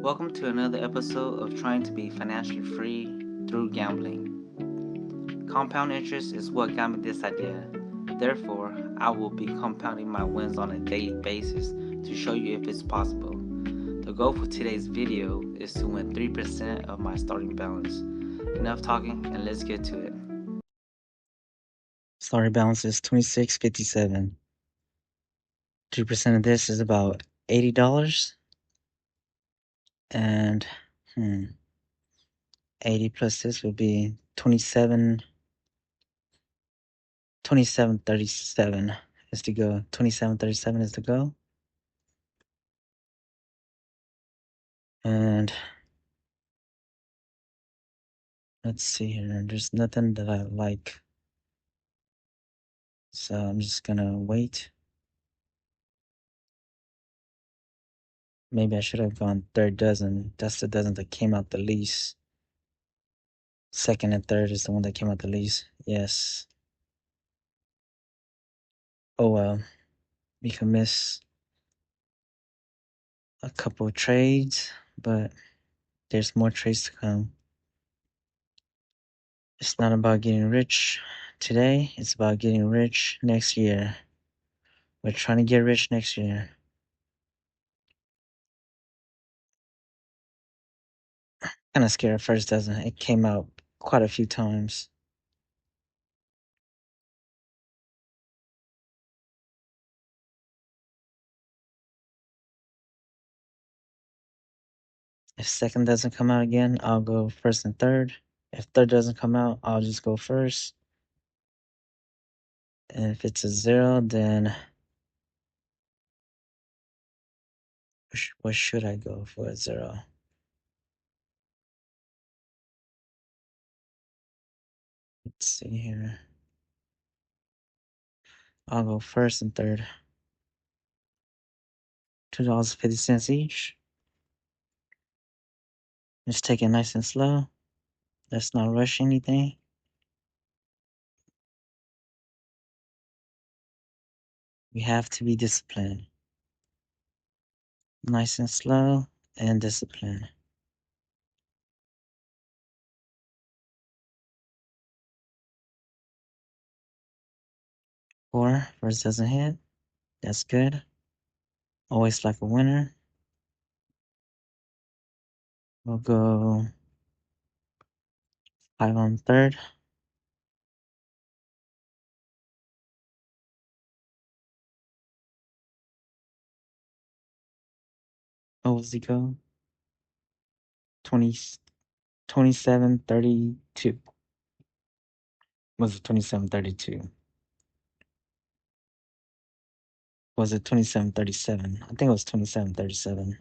Welcome to another episode of Trying to Be Financially Free Through Gambling. Compound interest is what got me this idea. Therefore, I will be compounding my wins on a daily basis to show you if it's possible. The goal for today's video is to win 3% of my starting balance. Enough talking and let's get to it. Starting balance is $26.57. 3% of this is about $80. And 80 plus this would be 2737 is to go. 2737 is to go. And let's see here. There's nothing that I like. So I'm just gonna wait. Maybe I should have gone third dozen. That's the dozen that came out the least. Second and third is the one that came out the least. Yes. Oh well. We can miss a couple of trades, but there's more trades to come. It's not about getting rich today. It's about getting rich next year. We're trying to get rich next year. Kind of scared at first, doesn't it? It came out quite a few times. If second doesn't come out again, I'll go first and third. If third doesn't come out, I'll just go first. And if it's a zero, then what should I go for a zero? Let's see here. I'll go first and third. $2.50 each. Just take it nice and slow. Let's not rush anything. We have to be disciplined. Nice and slow and disciplined. First doesn't hit. That's good. Always like a winner. We'll go 5 on third. What was he go? 20, 27.32. Was it 27.32? Was it 27.37? I think it was 27.37.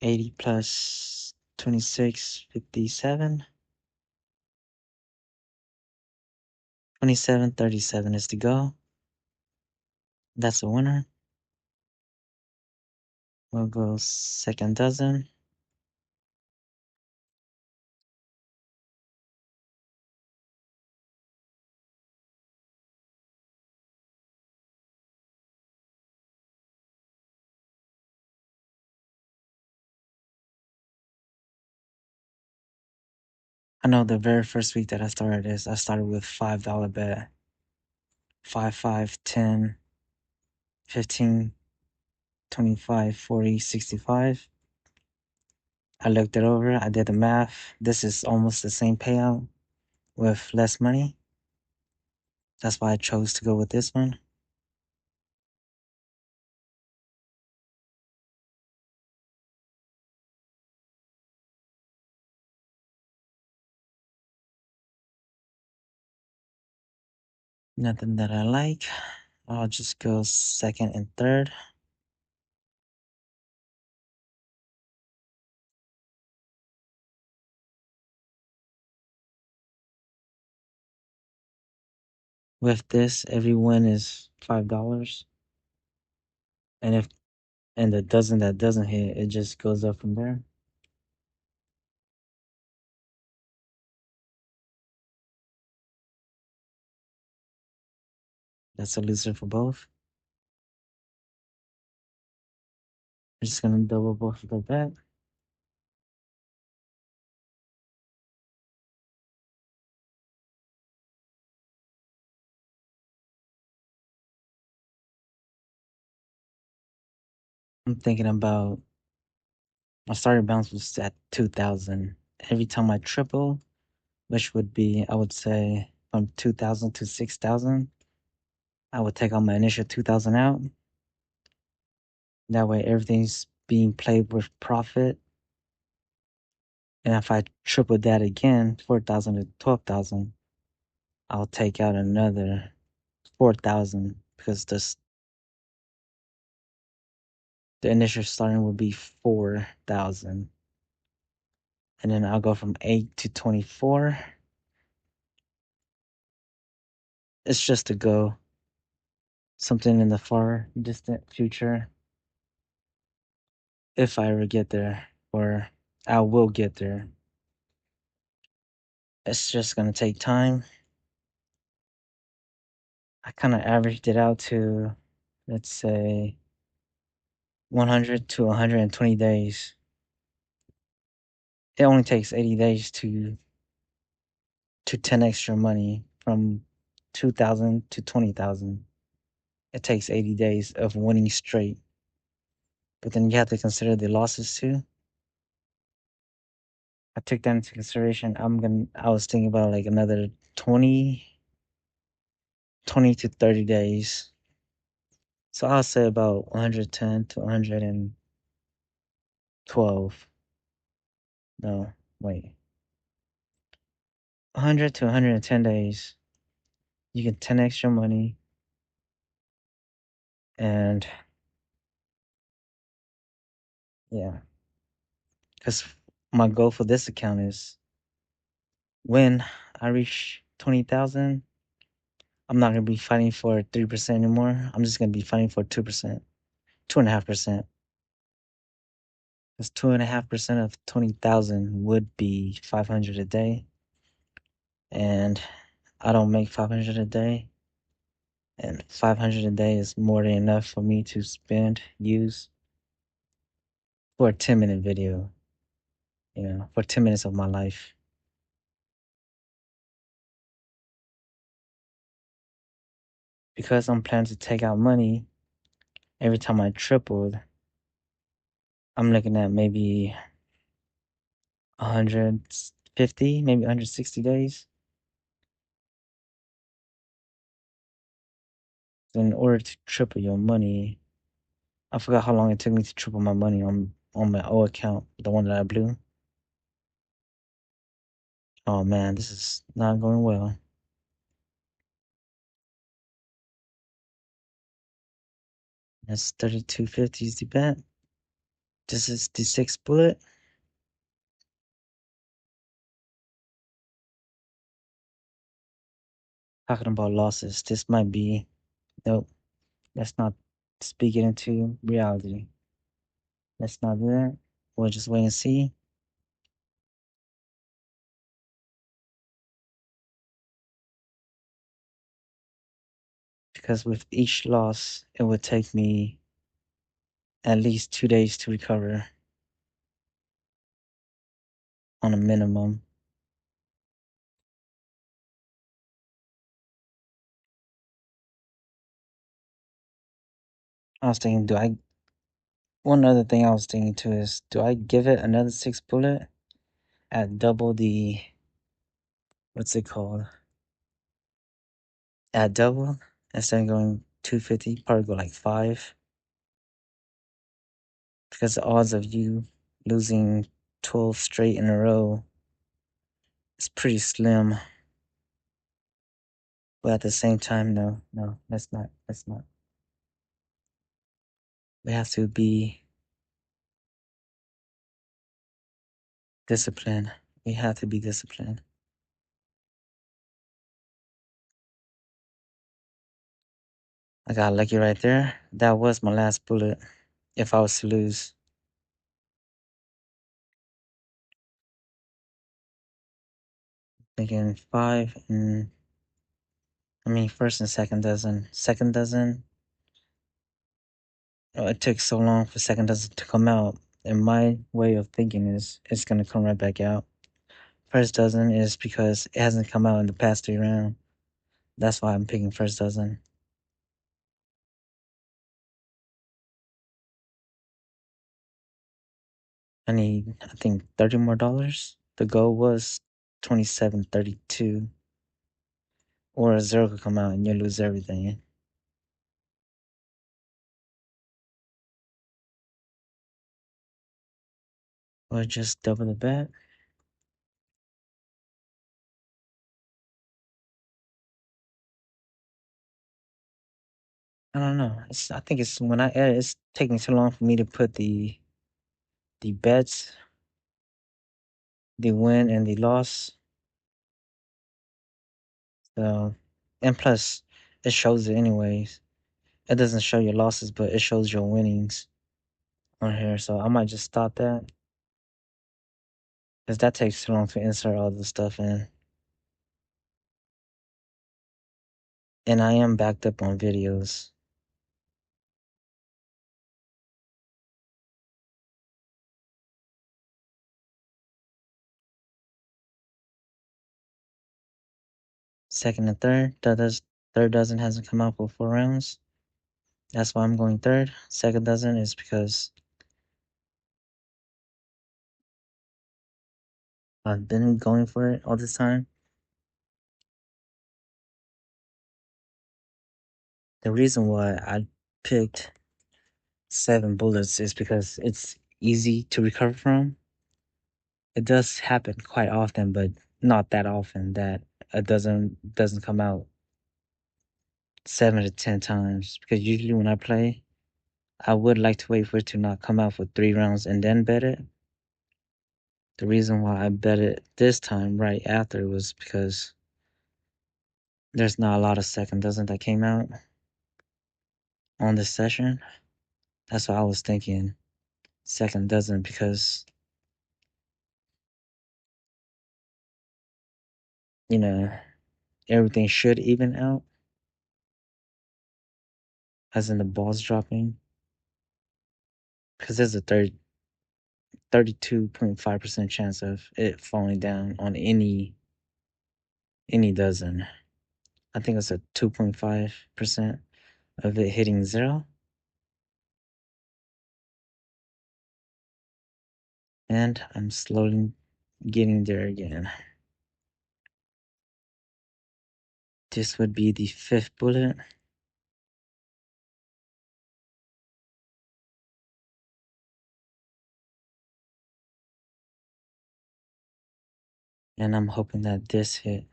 80 plus 26.57. 27.37 is to go. That's a winner. We'll go second dozen. I know the very first week that I started this, I started with $5 bet. 5, 5, 10, 15, 25, 40, 65. I looked it over. I did the math. This is almost the same payout with less money. That's why I chose to go with this one. Nothing that I like. I'll just go second and third. With this, every win is $5. And the dozen that doesn't hit, it just goes up from there. That's a loser for both. We're just gonna double both of the bet. I'm thinking about my starting balance was at 2,000. Every time I triple, which would be, I would say, from 2,000 to 6,000, I would take all my initial 2,000 out. That way, everything's being played with profit. And if I triple that again, 4,000 to 12,000, I'll take out another 4,000 because the initial starting will be 4,000. And then I'll go from 8 to 24. It's just to go something in the far distant future. If I ever get there, or I will get there. It's just gonna take time. I kind of averaged it out to, let's say, 100 to 120 days. It only takes 80 days to 10x your money from 2,000 to 20,000. It takes 80 days of winning straight. But then you have to consider the losses too. I took that into consideration. I was thinking about like another 20 to 30 days. So I'll say about 110 to 112. No, wait. 100 to 110 days. You can 10x your money. And yeah, because my goal for this account is when I reach 20,000, I'm not going to be fighting for 3% anymore. I'm just going to be fighting for 2%, 2.5%. Because 2.5% of 20,000 would be 500 a day. And I don't make 500 a day. And 500 a day is more than enough for me to use for a 10-minute video, for 10 minutes of my life. Because I'm planning to take out money every time I tripled, I'm looking at maybe 150, maybe 160 days. So in order to triple your money, I forgot how long it took me to triple my money on my old account, the one that I blew. Oh man, this is not going well. That's 3250 is the bet. This is the sixth bullet. Talking about losses, this might be, nope, let's not speak it into reality. Let's not do that. We'll just wait and see. Because with each loss, it would take me at least 2 days to recover on a minimum. I was thinking, one other thing I was thinking too is, do I give it another 6 bullet at double the, what's it called? At double, instead of going 250, probably go like 5. Because the odds of you losing 12 straight in a row is pretty slim. But at the same time, no, let's not. We have to be disciplined. We have to be disciplined. I got lucky right there. That was my last bullet. If I was to lose. Thinking 5 and, first and second dozen. Second dozen, it took so long for second dozen to come out. And my way of thinking is it's gonna come right back out. First dozen is because it hasn't come out in the past 3 rounds. That's why I'm picking first dozen. I need, I think, $30 more. The goal was 27.32, or a zero could come out and you lose everything. Or just double the bet. I don't know. I think it's when I edit, it's taking too long for me to put the bets, the win and the loss. So, and plus, it shows it anyways. It doesn't show your losses, but it shows your winnings on here. So I might just stop that, because that takes too long to insert all the stuff in. And I am backed up on videos. Second and third. Third dozen hasn't come out for 4 rounds. That's why I'm going third. Second dozen is because I've been going for it all this time. The reason why I picked 7 bullets is because it's easy to recover from. It does happen quite often, but not that often that it doesn't come out 7 to 10 times. Because usually when I play, I would like to wait for it to not come out for 3 rounds and then bet it. The reason why I bet it this time right after was because there's not a lot of second dozen that came out on this session. That's what I was thinking. Second dozen, because you know everything should even out, as in the balls dropping, because there's a 32.5% chance of it falling down on any dozen. I think it's a 2.5% of it hitting zero. And I'm slowly getting there again. This would be the 5th bullet. And I'm hoping that this hit.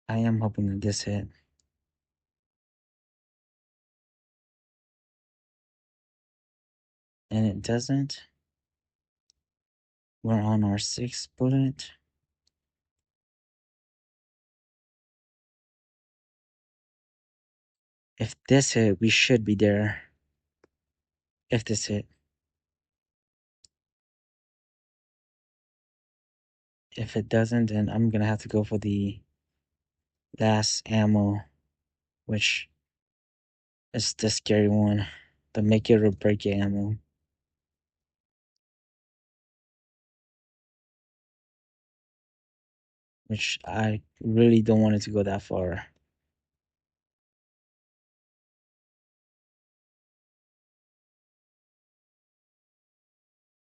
I am hoping that this hit. And it doesn't. We're on our 6th bullet. If this hit, we should be there. If this hit. If it doesn't, then I'm gonna have to go for the last ammo, which is the scary one. The make it or break it ammo. Which I really don't want it to go that far.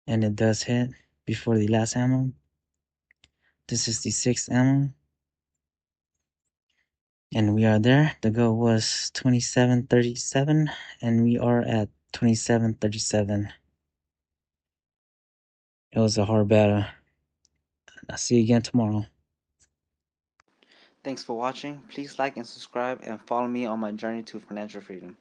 And it does hit before the last ammo. This is the 6th ammo. And we are there. The goal was 27.37, and we are at 27.37. It was a hard battle. I'll see you again tomorrow. Thanks for watching. Please like and subscribe and follow me on my journey to financial freedom.